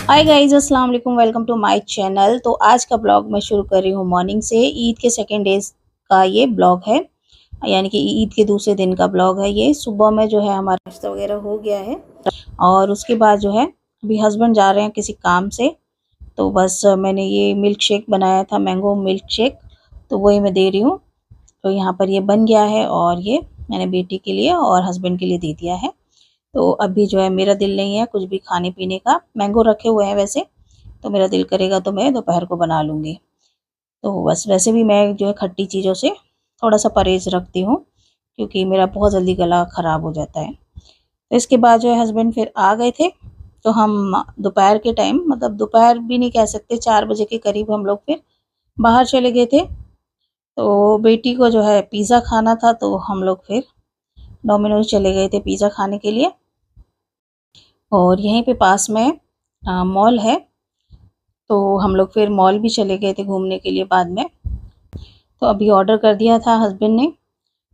हाय guys, अस्सलाम वालेकुम। Welcome to my channel. तो आज का ब्लॉग मैं शुरू कर रही हूँ मॉर्निंग से। ईद के सेकेंड डेज का ये ब्लॉग है, यानी कि ईद के दूसरे दिन का ब्लॉग है ये। सुबह में जो है हमारा नाश्ता वगैरह हो गया है और उसके बाद जो है अभी हस्बैंड जा रहे हैं किसी काम से। तो बस मैंने ये मिल्क शेक बनाया था, मैंगो मिल्क शेक, तो वही मैं दे रही हूँ। तो यहाँ पर ये बन गया है और ये मैंने बेटी के लिए और हस्बैंड के लिए दे दिया है। तो अभी जो है मेरा दिल नहीं है कुछ भी खाने पीने का। मैंगो रखे हुए हैं वैसे, तो मेरा दिल करेगा तो मैं दोपहर को बना लूँगी। तो बस वैसे भी मैं जो है खट्टी चीज़ों से थोड़ा-सा परहेज़ रखती हूँ, क्योंकि मेरा बहुत जल्दी गला ख़राब हो जाता है। तो इसके बाद जो है हस्बैंड फिर आ गए थे, तो हम दोपहर के टाइम, मतलब दोपहर भी नहीं कह सकते, 4 बजे के करीब हम लोग फिर बाहर चले गए थे। तो बेटी को जो है पिज़्ज़ा खाना था, तो हम लोग फिर डोमिनोज़ चले गए थे पिज़्ज़ा खाने के लिए। और यहीं पे पास में मॉल है, तो हम लोग फिर मॉल भी चले गए थे घूमने के लिए बाद में। तो अभी ऑर्डर कर दिया था हस्बैंड ने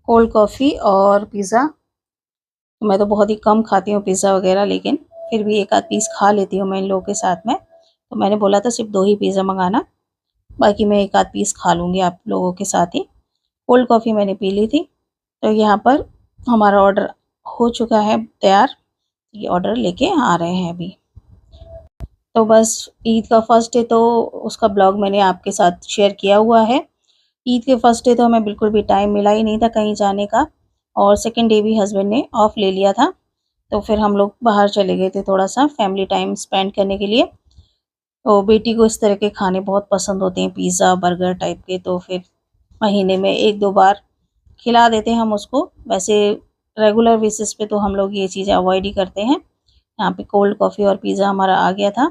कोल्ड कॉफ़ी और पिज़्ज़ा। तो मैं तो बहुत ही कम खाती हूँ पिज़्ज़ा वगैरह, लेकिन फिर भी एक आध पीस खा लेती हूँ मैं इन लोगों के साथ में। तो मैंने बोला था सिर्फ 2 ही पिज़्ज़ा मंगाना, बाकी मैं एक आध पीस खा लूँगी आप लोगों के साथ ही। कोल्ड कॉफ़ी मैंने पी ली थी। तो यहाँ पर हमारा ऑर्डर हो चुका है तैयार, ये ऑर्डर लेके आ रहे हैं अभी। तो बस ईद का फर्स्ट डे तो उसका ब्लॉग मैंने आपके साथ शेयर किया हुआ है। ईद के फर्स्ट डे तो हमें बिल्कुल भी टाइम मिला ही नहीं था कहीं जाने का, और सेकंड डे भी हस्बैंड ने ऑफ ले लिया था। तो फिर हम लोग बाहर चले गए थे थोड़ा-सा फैमिली टाइम स्पेंड करने के लिए। तो बेटी को इस तरह के खाने बहुत पसंद होते हैं, पिज़्ज़ा, बर्गर टाइप के, तो फिर महीने में 1-2 बार खिला देते हैं हम उसको। वैसे रेगुलर बेसिस पे तो हम लोग ये चीज़ें अवॉइड ही करते हैं। यहाँ पे कोल्ड कॉफ़ी और पिज़्ज़ा हमारा आ गया था।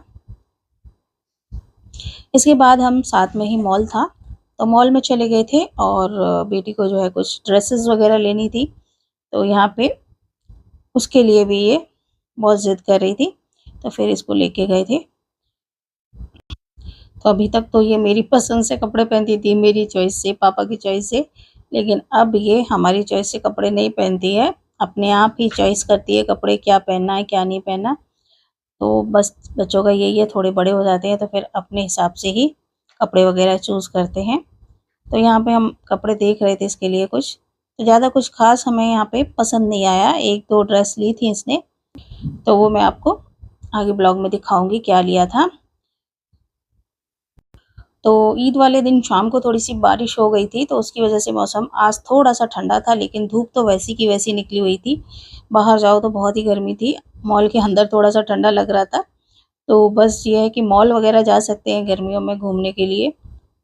इसके बाद हम साथ में ही मॉल था, तो मॉल में चले गए थे और बेटी को जो है कुछ ड्रेसेस वगैरह लेनी थी, तो यहाँ पे उसके लिए भी ये बहुत ज़िद कर रही थी, तो फिर इसको लेके गए थे। तो अभी तक तो ये मेरी पसंद से कपड़े पहनती थी, मेरी चॉइस से, पापा की चॉइस से, लेकिन अब ये हमारी चॉइस से कपड़े नहीं पहनती है, अपने आप ही चॉइस करती है कपड़े क्या पहनना है, क्या नहीं पहनना। तो बस बच्चों का यही है, थोड़े बड़े हो जाते हैं तो फिर अपने हिसाब से ही कपड़े वगैरह चूज़ करते हैं। तो यहाँ पे हम कपड़े देख रहे थे इसके लिए कुछ, तो ज़्यादा कुछ ख़ास हमें यहाँ पे पसंद नहीं आया। 1-2 ड्रेस ली थी इसने, तो वो मैं आपको आगे ब्लॉग में दिखाऊँगी क्या लिया था। तो ईद वाले दिन शाम को थोड़ी-सी बारिश हो गई थी, तो उसकी वज़ह से मौसम आज थोड़ा-सा ठंडा था, लेकिन धूप तो वैसी की वैसी निकली हुई थी। बाहर जाओ तो बहुत ही गर्मी थी, मॉल के अंदर थोड़ा-सा ठंडा लग रहा था। तो बस ये है कि मॉल वगैरह जा सकते हैं गर्मियों में घूमने के लिए,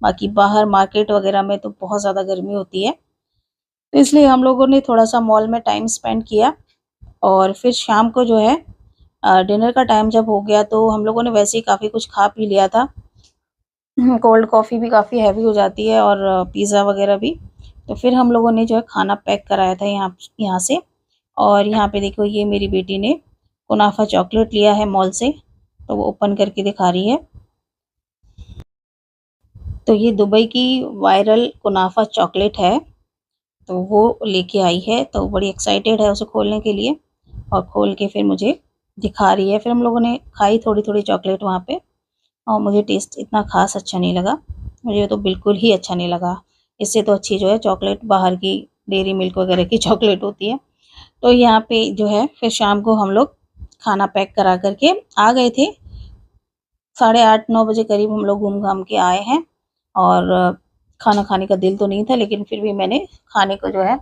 बाकी बाहर मार्केट वगैरह में तो बहुत ज़्यादा गर्मी होती है। तो इसलिए हम लोगों ने थोड़ा-सा मॉल में टाइम स्पेंड किया और फिर शाम को जो है डिनर का टाइम जब हो गया तो हम लोगों ने वैसे ही काफ़ी कुछ खा पी लिया था। कोल्ड कॉफ़ी भी काफ़ी हैवी हो जाती है और पिज़्ज़ा वगैरह भी। तो फिर हम लोगों ने जो है खाना पैक कराया था यहाँ यहाँ से। और यहाँ पे देखो ये मेरी बेटी ने कुनाफा चॉकलेट लिया है मॉल से, तो वो ओपन करके दिखा रही है। तो ये दुबई की वायरल कुनाफा चॉकलेट है, तो वो लेके आई है, तो बड़ी एक्साइटेड है उसे खोलने के लिए और खोल के फिर मुझे दिखा रही है। फिर हम लोगों ने खाई थोड़ी-थोड़ी चॉकलेट वहाँ पे, और मुझे टेस्ट इतना ख़ास अच्छा नहीं लगा। मुझे तो बिल्कुल ही अच्छा नहीं लगा। इससे तो अच्छी जो है चॉकलेट बाहर की डेयरी मिल्क वगैरह की चॉकलेट होती है। तो यहाँ पे जो है फिर शाम को हम लोग खाना पैक करा कर के आ गए थे। साढ़े 8-9 बजे करीब हम लोग घूम-घाम के आए हैं और खाना खाने का दिल तो नहीं था, लेकिन फिर भी मैंने खाने को जो है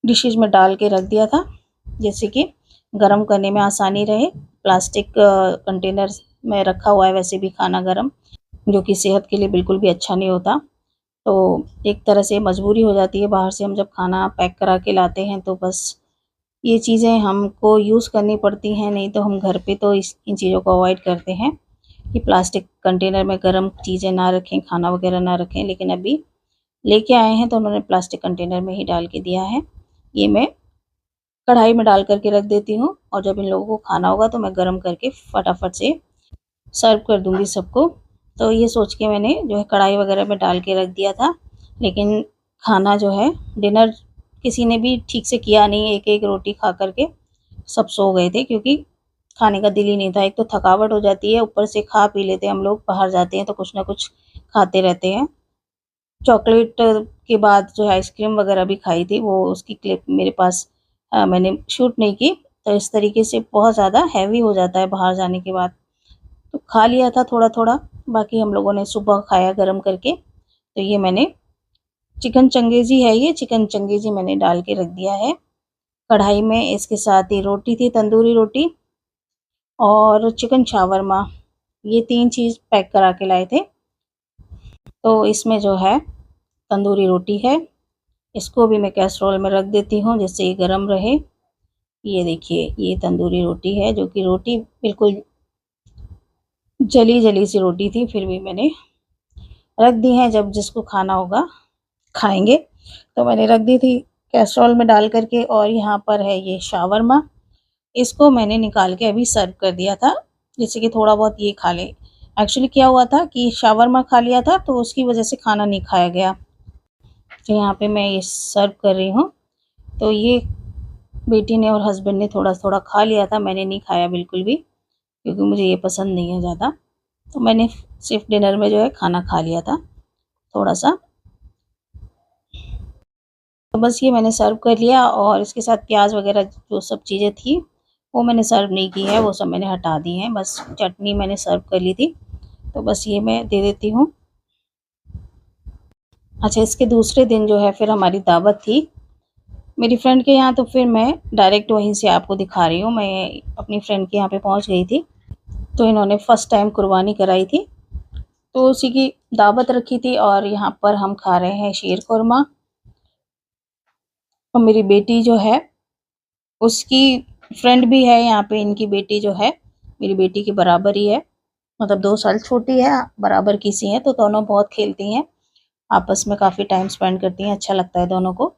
डिशेज़ में डाल के रख दिया था, जैसे कि गरम करने में आसानी रहे। प्लास्टिक कंटेनर्स में रखा हुआ है वैसे भी खाना गरम, जो कि सेहत के लिए बिल्कुल भी अच्छा नहीं होता। तो एक तरह से मजबूरी हो जाती है, बाहर से हम जब खाना पैक करा के लाते हैं तो बस ये चीज़ें हमको यूज़ करनी पड़ती हैं, नहीं तो हम घर पे तो इन चीज़ों को अवॉइड करते हैं कि प्लास्टिक कंटेनर में गरम चीज़ें ना रखें, खाना वगैरह ना रखें। लेकिन अभी लेके आए हैं तो उन्होंने प्लास्टिक कंटेनर में ही डाल के दिया है। ये मैं कढ़ाई में डाल कर के रख देती हूँ और जब इन लोगों को खाना होगा तो मैं गरम करके फटाफट से सर्व कर दूँगी सबको। तो ये सोच के मैंने जो है कढ़ाई वगैरह में डाल के रख दिया था, लेकिन खाना जो है डिनर किसी ने भी ठीक से किया नहीं, एक-एक रोटी खा कर के सब सो गए थे, क्योंकि खाने का दिल ही नहीं था। एक तो थकावट हो जाती है, ऊपर से खा पी लेते हैं हम लोग, बाहर जाते हैं तो कुछ ना कुछ खाते रहते हैं। चॉकलेट के बाद जो है आइसक्रीम वगैरह भी खाई थी, वो उसकी क्लिप मेरे पास मैंने शूट नहीं की। तो इस तरीके से बहुत ज़्यादा हैवी हो जाता है बाहर जाने के बाद। तो खा लिया था थोड़ा-थोड़ा, बाकी हम लोगों ने सुबह खाया गरम करके। तो ये मैंने चिकन चंगेज़ी है, ये चिकन चंगेज़ी मैंने डाल के रख दिया है कढ़ाई में। इसके साथ ही रोटी थी, तंदूरी रोटी और चिकन शावरमा, ये 3 चीज़ पैक करा के लाए थे। तो इसमें जो है तंदूरी रोटी है, इसको भी मैं कैसरोल में रख देती हूँ जिससे ये गरम रहे। ये देखिए, ये तंदूरी रोटी है, जो कि रोटी बिल्कुल जली-जली सी रोटी थी, फिर भी मैंने रख दी है, जब जिसको खाना होगा खाएँगे। तो मैंने रख दी थी कैसरोल में डाल कर के। और यहाँ पर है ये शावरमा, इसको मैंने निकाल के अभी सर्व कर दिया था, जिससे कि थोड़ा बहुत ये खा लें। एक्चुअली क्या हुआ था कि शावरमा खा लिया था, तो उसकी वज़ह से खाना नहीं खाया गया। तो यहाँ पे मैं ये सर्व कर रही हूँ। तो ये बेटी ने और हस्बैंड ने थोड़ा-थोड़ा खा लिया था, मैंने नहीं खाया बिल्कुल भी, क्योंकि मुझे ये पसंद नहीं है ज़्यादा। तो मैंने सिर्फ़ डिनर में जो है खाना खा लिया था थोड़ा-सा। तो बस ये मैंने सर्व कर लिया, और इसके साथ प्याज़ वग़ैरह जो सब चीज़ें थी, वो मैंने सर्व नहीं की है, वो सब मैंने हटा दी हैं। बस चटनी मैंने सर्व कर ली थी, तो बस ये मैं दे देती हूँ। अच्छा, इसके दूसरे दिन जो है फिर हमारी दावत थी मेरी फ्रेंड के यहाँ, तो फिर मैं डायरेक्ट वहीं से आपको दिखा रही हूँ। मैं अपनी फ्रेंड के यहाँ पे पहुँच गई थी, तो इन्होंने फर्स्ट टाइम कुर्बानी कराई थी, तो उसी की दावत रखी थी। और यहाँ पर हम खा रहे हैं शीर खुरमा। और मेरी बेटी जो है, उसकी फ्रेंड भी है यहाँ पे, इनकी बेटी जो है मेरी बेटी के बराबर ही है, मतलब 2 साल छोटी है, बराबर की सी हैं, तो दोनों बहुत खेलती हैं, आपस में काफ़ी टाइम स्पेंड करती हैं, अच्छा लगता है दोनों को।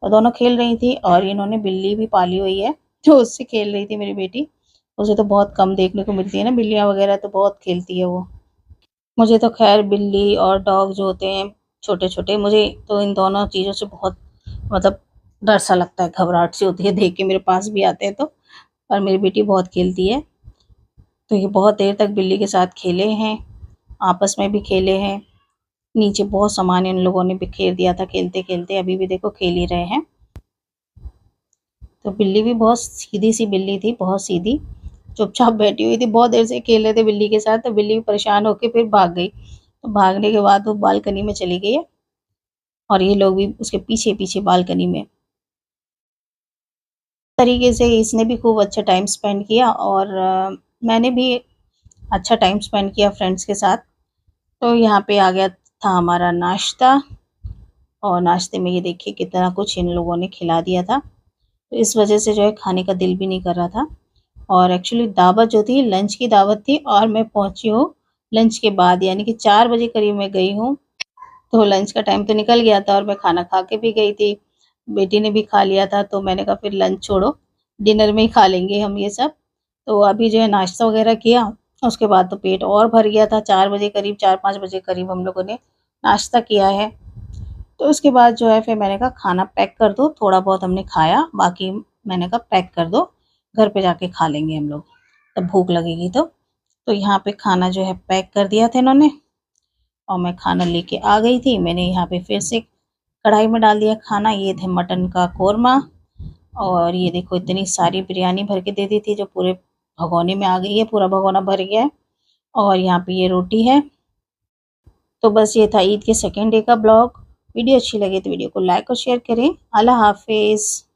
और दोनों खेल रही थी, और इन्होंने बिल्ली भी पाली हुई है, जो उससे खेल रही थी मेरी बेटी। उसे तो बहुत कम देखने को मिलती है ना बिल्लियाँ वगैरह, तो बहुत खेलती है वो। मुझे तो ख़ैर बिल्ली और डॉग जो होते हैं छोटे-छोटे, मुझे तो इन दोनों चीज़ों से बहुत मतलब डर सा लगता है, घबराहट सी होती है देख के, मेरे पास भी आते हैं तो। और मेरी बेटी बहुत खेलती है, तो ये बहुत देर तक बिल्ली के साथ खेले हैं, आपस में भी खेले हैं। नीचे बहुत सामान इन लोगों ने बिखेर दिया था खेलते-खेलते, अभी भी देखो खेल ही रहे हैं। तो बिल्ली भी बहुत सीधी-सी बिल्ली थी, बहुत सीधी, चुपचाप बैठी हुई थी, बहुत देर से खेल रहे थे बिल्ली के साथ, तो बिल्ली भी परेशान होके फिर भाग गई। तो भागने के बाद वो बालकनी में चली गई है, और ये लोग भी उसके पीछे-पीछे बालकनी में। तरीके से इसने भी खूब अच्छा टाइम स्पेंड किया, और मैंने भी अच्छा टाइम स्पेंड किया फ्रेंड्स के साथ। तो यहाँ पे आ गया था हमारा नाश्ता, और नाश्ते में ये देखिए कितना कुछ इन लोगों ने खिला दिया था। तो इस वज़ह से जो है खाने का दिल भी नहीं कर रहा था। और एक्चुअली दावत जो थी लंच की दावत थी, और मैं पहुँची हूँ लंच के बाद, यानी कि 4 बजे करीब मैं गई हूँ। तो लंच का टाइम तो निकल गया था, और मैं खाना खा के भी गई थी। बेटी ने भी खा लिया था, तो मैंने कहा फिर लंच छोड़ो, डिनर में ही खा लेंगे हम ये सब। तो अभी जो है नाश्ता वग़ैरह किया, उसके बाद तो पेट और भर गया था। 4 बजे करीब, 4-5 बजे करीब हम लोगों ने नाश्ता किया है। तो उसके बाद जो है फिर मैंने कहा खाना पैक कर दो, थोड़ा बहुत हमने खाया, बाकी मैंने कहा पैक कर दो, घर पे जाके खा लेंगे हम लोग, तब भूख लगेगी तो। तो यहाँ पे खाना जो है पैक कर दिया था इन्होंने, और मैं खाना लेके आ गई थी। मैंने यहाँ पे फिर से कढ़ाई में डाल दिया खाना, ये थे मटन का कोरमा, और ये देखो इतनी सारी बिरयानी भर के दे दी थी, जो पूरे भगोने में आ गई है, पूरा भगोना भर गया है। और यहाँ पे ये रोटी है। तो बस ये था ईद के सेकंड डे का ब्लॉग। वीडियो अच्छी लगे तो वीडियो को लाइक और शेयर करें। अल्लाह हाफ़िज़।